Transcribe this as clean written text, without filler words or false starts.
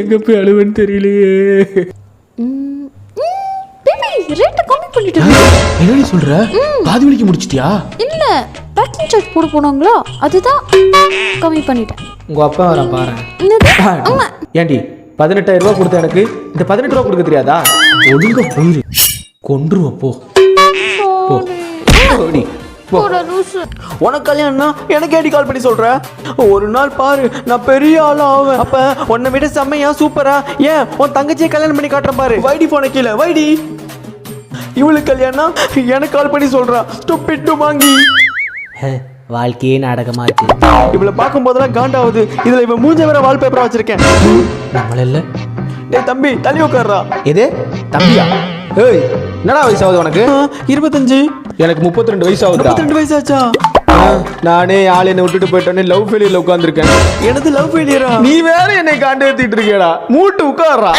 எங்க போய் அழுவன்னு தெரியலையே. ரேட்டை கம்மி பண்ணிட்டேன். என்னடி சொல்ற? பாதி வலிக்கு முடிச்சிட்டியா? இல்ல பேக்கிங் சார்ஜ் போட போனாங்களா, அதுதான் கம்மி பண்ணிட்டேன். உங்க அப்பா வர பாரு. ஆமா. ஏண்டி 18,000 ரூபாய் கொடுத்த எனக்கு இந்த 18 ரூபாய் கொடுக்க தெரியாதா? ஒழுங்க போயிரு, கொன்றுவ போ. உனக்கு கல்யாணம்னா எனக்கு ஏடி கால் பண்ணி சொல்ற? ஒரு நாள் பாரு நான் பெரிய ஆளா ஆவேன். அப்ப உன்னை விட செம்மையா சூப்பரா ஏன் உன் தங்கச்சியை கல்யாணம் பண்ணி காட்டுறேன் பாரு. வைடி போன கீழே வைடி. இவளுக்கு கல்யாணம் எனக்கு கால் பண்ணி சொல்றா. ஸ்டூபிட் வாங்கி வாழ்க்கையே நாடகமாச்சு. இவளை பார்க்கும் போதெல்லாம் காண்டாவது. இதுல இவன் மூஞ்ச வேற வால்பேப்பரா வச்சிருக்கேன். நம்மள இல்ல. டேய் தம்பி தள்ளி உட்கார்றா. எது தம்பியா? ஏய் என்னடா வயசாகுது உனக்கு? 25. எனக்கு 32 வயசு ஆகுதுடா. 32 வயசாச்சா? நானே ஆள் என்னை விட்டுட்டு போயிட்டோன்னே லவ் ஃபெயிலியர்ல உட்காந்துருக்கேன். எனது லவ் ஃபெயிலியரா? நீ வேற என்னை காண்டேத்திட்டு இருக்கேடா. மூட்டு உட்கார்றா.